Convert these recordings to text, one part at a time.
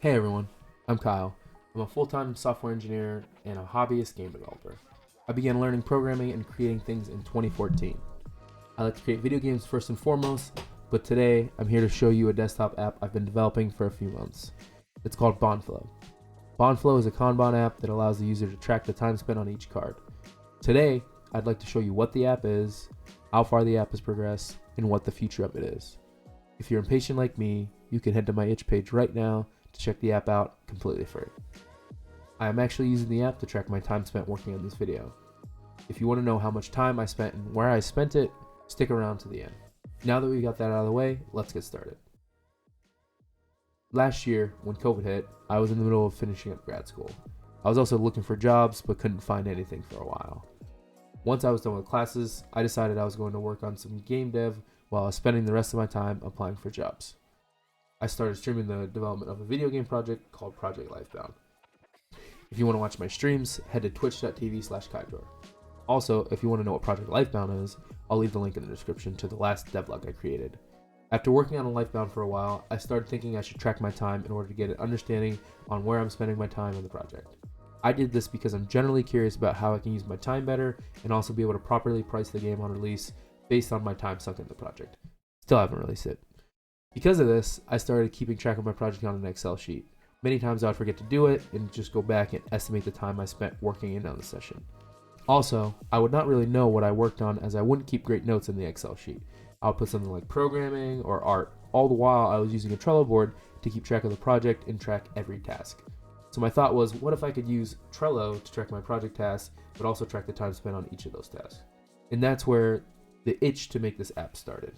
Hey everyone, I'm Kyle. I'm a full-time software engineer and a hobbyist game developer. I began learning programming and creating things in 2014. I like to create video games first and foremost, but today I'm here to show you a desktop app I've been developing for a few months. It's called banFlow. banFlow is a Kanban app that allows the user to track the time spent on each card. Today, I'd like to show you what the app is, how far the app has progressed, and what the future of it is. If you're impatient like me, you can head to my itch page right now to check the app out completely free. I am actually using the app to track my time spent working on this video. If you want to know how much time I spent and where I spent it, stick around to the end. Now that we got that out of the way, let's get started. Last year, when COVID hit, I was in the middle of finishing up grad school. I was also looking for jobs, but couldn't find anything for a while. Once I was done with classes, I decided I was going to work on some game dev while I was spending the rest of my time applying for jobs. I started streaming the development of a video game project called Project Lifebound. If you want to watch my streams, head to twitch.tv/Kyjor. Also, if you want to know what Project Lifebound is, I'll leave the link in the description to the last devlog I created. After working on Lifebound for a while, I started thinking I should track my time in order to get an understanding on where I'm spending my time on the project. I did this because I'm generally curious about how I can use my time better and also be able to properly price the game on release based on my time sunk in the project. Still haven't released it. Because of this, I started keeping track of my project on an Excel sheet. Many times I would forget to do it and just go back and estimate the time I spent working in on the session. Also, I would not really know what I worked on as I wouldn't keep great notes in the Excel sheet. I would put something like programming or art, all the while I was using a Trello board to keep track of the project and track every task. So my thought was, what if I could use Trello to track my project tasks, but also track the time spent on each of those tasks? And that's where the itch to make this app started.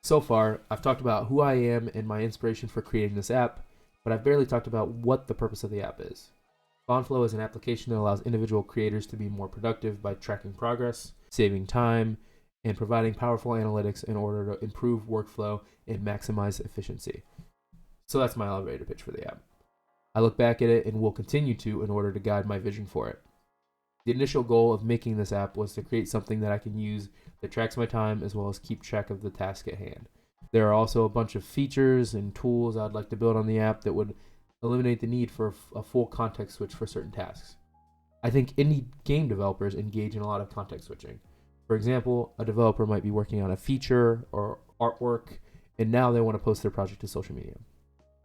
So far, I've talked about who I am and my inspiration for creating this app, but I've barely talked about what the purpose of the app is. banFlow is an application that allows individual creators to be more productive by tracking progress, saving time, and providing powerful analytics in order to improve workflow and maximize efficiency. So that's my elevator pitch for the app. I look back at it and will continue to in order to guide my vision for it. The initial goal of making this app was to create something that I can use that tracks my time as well as keep track of the task at hand. There are also a bunch of features and tools I'd like to build on the app that would eliminate the need for a full context switch for certain tasks. I think indie game developers engage in a lot of context switching. For example, a developer might be working on a feature or artwork, and now they want to post their project to social media.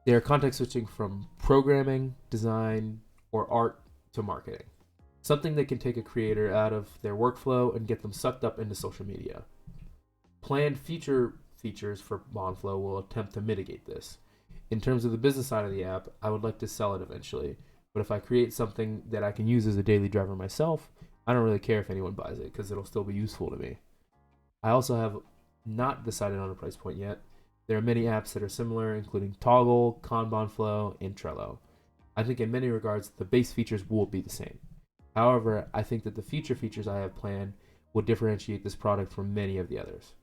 They are context switching from programming, design, or art to marketing. Something that can take a creator out of their workflow and get them sucked up into social media. Planned future features for banFlow will attempt to mitigate this. In terms of the business side of the app, I would like to sell it eventually, but if I create something that I can use as a daily driver myself, I don't really care if anyone buys it because it'll still be useful to me. I also have not decided on a price point yet. There are many apps that are similar, including Toggle, banFlow, and Trello. I think in many regards, the base features will be the same. However, I think that the future features I have planned will differentiate this product from many of the others.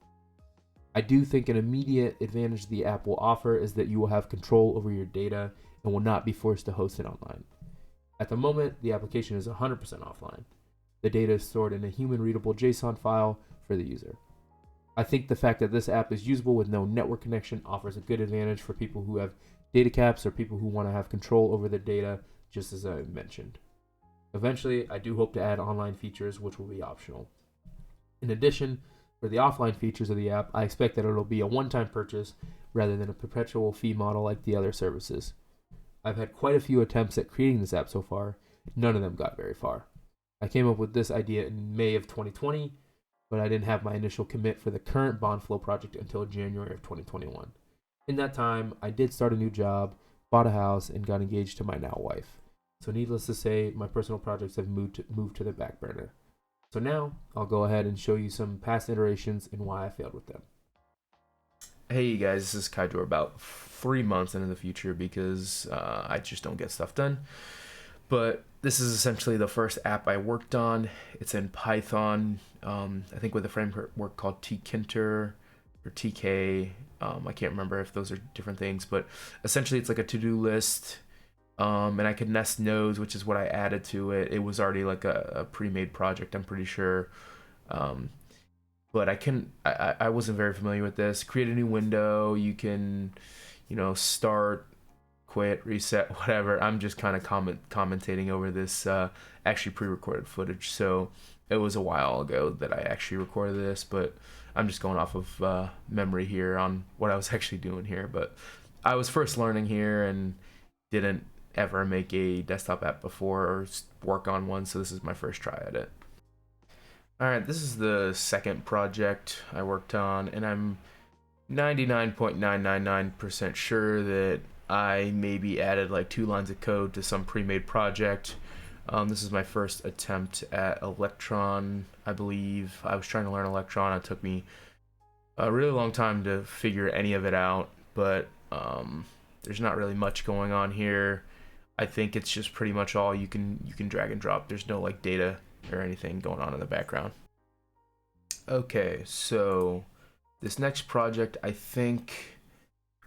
I do think an immediate advantage the app will offer is that you will have control over your data and will not be forced to host it online. At the moment, the application is 100% offline. The data is stored in a human-readable JSON file for the user. I think the fact that this app is usable with no network connection offers a good advantage for people who have data caps or people who want to have control over their data, just as I mentioned. Eventually, I do hope to add online features, which will be optional. In addition, for the offline features of the app, I expect that it'll be a one-time purchase rather than a perpetual fee model like the other services. I've had quite a few attempts at creating this app so far. None of them got very far. I came up with this idea in May of 2020, but I didn't have my initial commit for the current banFlow project until January of 2021. In that time, I did start a new job, bought a house, and got engaged to my now wife. So needless to say, my personal projects have moved to the back burner. So now, I'll go ahead and show you some past iterations and why I failed with them. Hey you guys, this is Kyjor about 3 months into the future because I just don't get stuff done. But this is essentially the first app I worked on. It's in Python, I think with a framework called tkinter or TK. I can't remember if those are different things, but essentially it's like a to-do list. And I could nest nodes, which is what I added to it. It was already like a pre-made project, I'm pretty sure. But I wasn't very familiar with this. Create a new window. You can, start quit, reset, whatever. I'm just kind of commentating over this actually pre-recorded footage. So it was a while ago that I actually recorded this, but I'm just going off of memory here on what I was actually doing here. But I was first learning here and didn't ever make a desktop app before or work on one, so this is my first try at it. Alright, this is the second project I worked on, and I'm 99.999% sure that I maybe added like 2 lines of code to some pre-made project. This is my first attempt at Electron, I believe. I was trying to learn Electron. It took me a really long time to figure any of it out, but there's not really much going on here. I think it's just pretty much all you can drag and drop. There's no like data or anything going on in the background. Okay, so this next project I think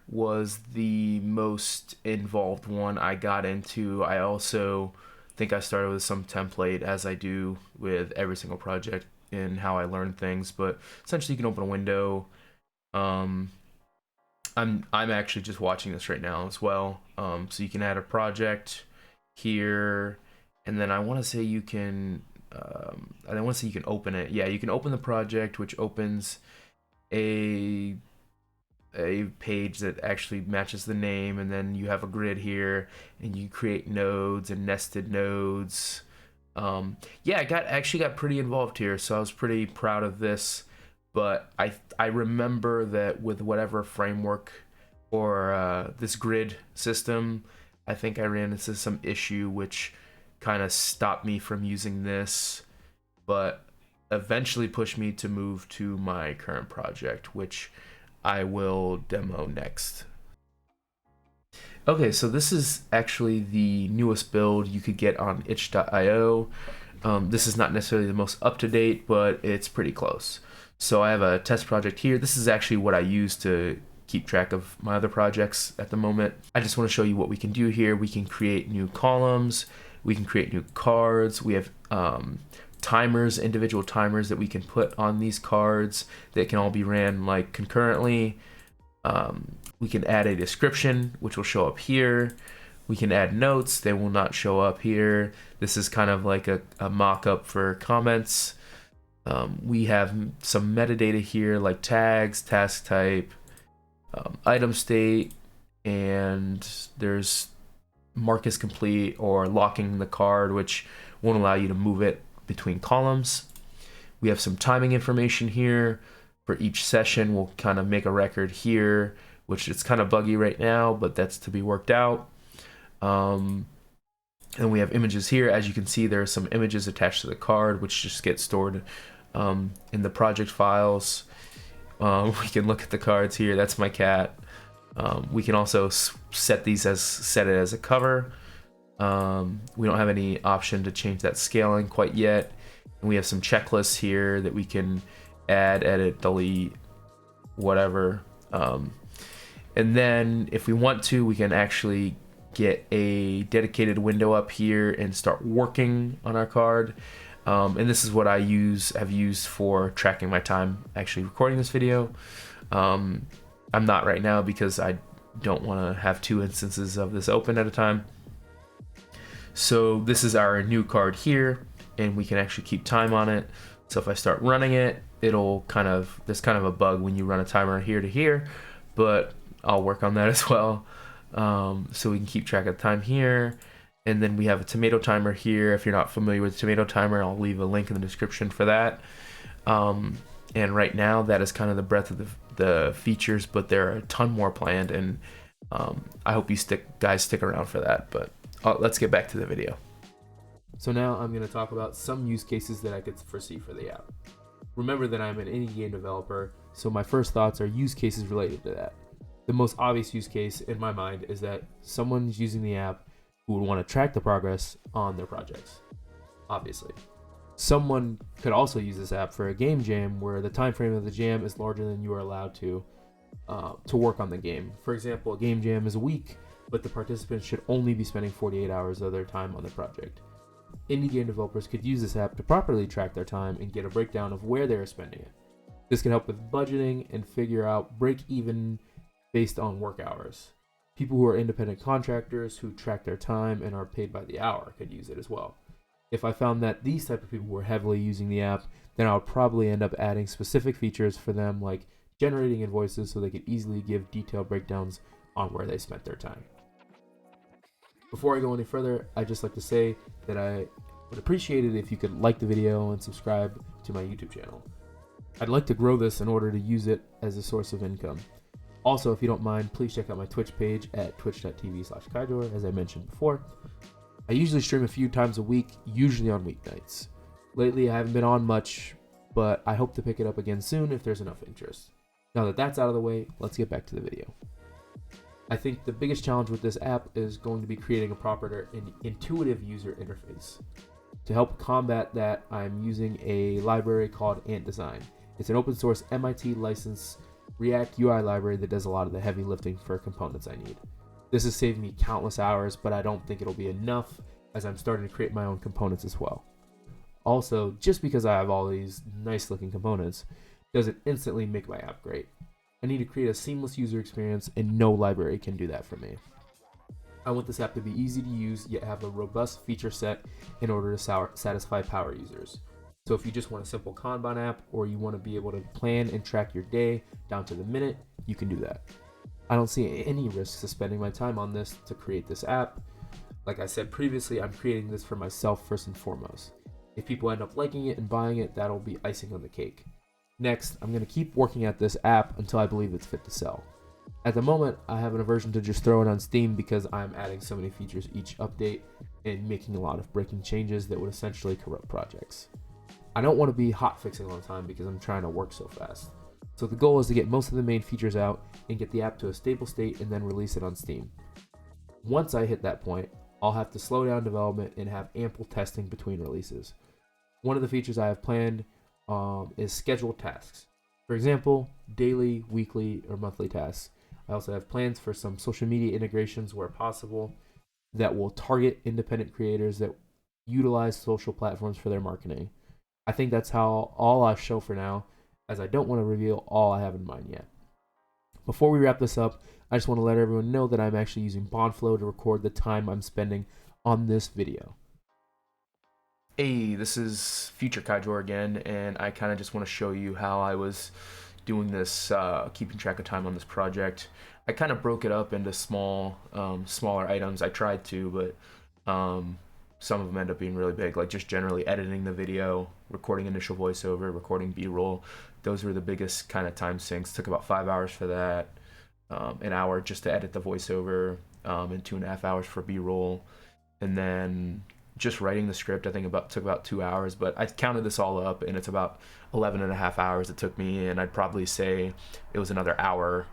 was the most involved one I got into. I also think I started with some template, as I do with every single project in how I learn things, but essentially you can open a window. I'm actually just watching this right now as well. So you can add a project here, and then I want to say you can you can open it. Yeah, you can open the project, which opens a page that actually matches the name, and then you have a grid here, and you create nodes and nested nodes. Yeah, I actually got pretty involved here, so I was pretty proud of this. But I remember that with whatever framework or this grid system, I think I ran into some issue which kind of stopped me from using this, but eventually pushed me to move to my current project, which I will demo next. Okay, so this is actually the newest build you could get on itch.io. This is not necessarily the most up-to-date, but it's pretty close. So I have a test project here. This is actually what I use to keep track of my other projects at the moment. I just want to show you what we can do here. We can create new columns. We can create new cards. We have timers, individual timers that we can put on these cards that can all be ran like concurrently. We can add a description, which will show up here. We can add notes. They will not show up here. This is kind of like a mock-up for comments. We have some metadata here like tags, task type, item state, and there's mark as complete or locking the card, which won't allow you to move it between columns. We have some timing information here for each session. We'll kind of make a record here, which is kind of buggy right now, but that's to be worked out. And we have images here. As you can see, there are some images attached to the card, which just get stored in the project files. We can look at the cards here. That's my cat. We can also set it as a cover. We don't have any option to change that scaling quite yet. And we have some checklists here that we can add, edit, delete, whatever. And then if we want to, we can actually get a dedicated window up here and start working on our card. And this is what I have used for tracking my time actually recording this video. I'm not right now because I don't want to have 2 instances of this open at a time. So this is our new card here, and we can actually keep time on it. So if I start running it, there's kind of a bug when you run a timer here to here, but I'll work on that as well. So we can keep track of time here. And then we have a tomato timer here. If you're not familiar with the tomato timer, I'll leave a link in the description for that. And right now, that is kind of the breadth of the features, but there are a ton more planned, and I hope you guys stick around for that. But let's get back to the video. So now I'm going to talk about some use cases that I could foresee for the app. Remember that I'm an indie game developer, so my first thoughts are use cases related to that. The most obvious use case in my mind is that someone's using the app who would want to track the progress on their projects, obviously. Someone could also use this app for a game jam where the time frame of the jam is larger than you are allowed to work on the game. For example, a game jam is a week, but the participants should only be spending 48 hours of their time on the project. Indie game developers could use this app to properly track their time and get a breakdown of where they are spending it. This can help with budgeting and figure out break even based on work hours. People who are independent contractors who track their time and are paid by the hour could use it as well. If I found that these type of people were heavily using the app, then I would probably end up adding specific features for them, like generating invoices so they could easily give detailed breakdowns on where they spent their time. Before I go any further, I'd just like to say that I would appreciate it if you could like the video and subscribe to my YouTube channel. I'd like to grow this in order to use it as a source of income. Also, if you don't mind, please check out my Twitch page at twitch.tv/Kyjor, as I mentioned before. I usually stream a few times a week, usually on weeknights. Lately, I haven't been on much, but I hope to pick it up again soon if there's enough interest. Now that that's out of the way, let's get back to the video. I think the biggest challenge with this app is going to be creating a proper and intuitive user interface. To help combat that, I'm using a library called AntDesign. It's an open source MIT licensed React UI library that does a lot of the heavy lifting for components I need. This has saved me countless hours, but I don't think it'll be enough as I'm starting to create my own components as well. Also, just because I have all these nice looking components doesn't instantly make my app great. I need to create a seamless user experience, and no library can do that for me. I want this app to be easy to use, yet have a robust feature set in order to satisfy power users. So if you just want a simple Kanban app, or you want to be able to plan and track your day down to the minute, you can do that. I don't see any risks to spending my time on this to create this app. Like I said previously, I'm creating this for myself first and foremost. If people end up liking it and buying it, that'll be icing on the cake. Next, I'm going to keep working at this app until I believe it's fit to sell. At the moment, I have an aversion to just throw it on Steam because I'm adding so many features each update and making a lot of breaking changes that would essentially corrupt projects. I don't want to be hot fixing all the time because I'm trying to work so fast. So the goal is to get most of the main features out and get the app to a stable state and then release it on Steam. Once I hit that point, I'll have to slow down development and have ample testing between releases. One of the features I have planned is scheduled tasks. For example, daily, weekly, or monthly tasks. I also have plans for some social media integrations where possible that will target independent creators that utilize social platforms for their marketing. I think that's all I'll show for now, as I don't want to reveal all I have in mind yet. Before we wrap this up, I just want to let everyone know that I'm actually using banFlow to record the time I'm spending on this video. Hey, this is future Kyjor again, and I kind of just want to show you how I was doing this, keeping track of time on this project. I kind of broke it up into smaller items. I tried to, but some of them end up being really big, like just generally editing the video, recording initial voiceover, recording B-roll. Those were the biggest kind of time sinks. Took about 5 hours for that, an hour just to edit the voiceover, and 2.5 hours for B-roll, and then just writing the script I think took about 2 hours, but I counted this all up and it's about 11.5 hours it took me, and I'd probably say it was another hour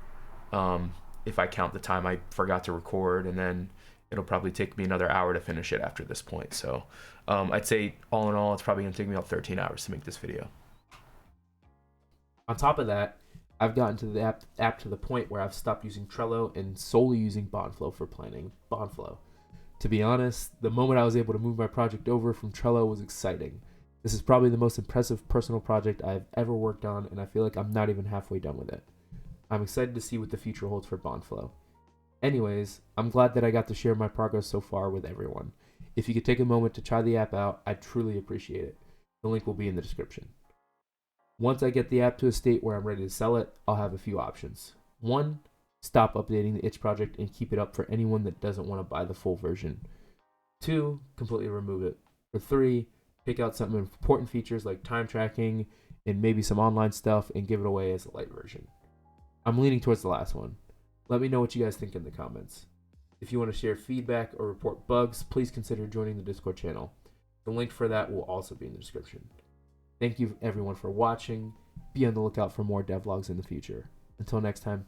if I count the time I forgot to record, and then it'll probably take me another hour to finish it after this point. So I'd say all in all it's probably gonna take me about 13 hours to make this video. On top of that, I've gotten to the app to the point where I've stopped using Trello and solely using banFlow for planning. banFlow. To be honest, the moment I was able to move my project over from Trello was exciting. This is probably the most impressive personal project I've ever worked on, and I feel like I'm not even halfway done with it. I'm excited to see what the future holds for banFlow. Anyways, I'm glad that I got to share my progress so far with everyone. If you could take a moment to try the app out, I'd truly appreciate it. The link will be in the description. Once I get the app to a state where I'm ready to sell it, I'll have a few options. 1, stop updating the itch project and keep it up for anyone that doesn't want to buy the full version. 2, completely remove it. Or 3, pick out some important features like time tracking and maybe some online stuff and give it away as a light version. I'm leaning towards the last one. Let me know what you guys think in the comments. If you want to share feedback or report bugs, please consider joining the Discord channel. The link for that will also be in the description. Thank you everyone for watching. Be on the lookout for more devlogs in the future. Until next time,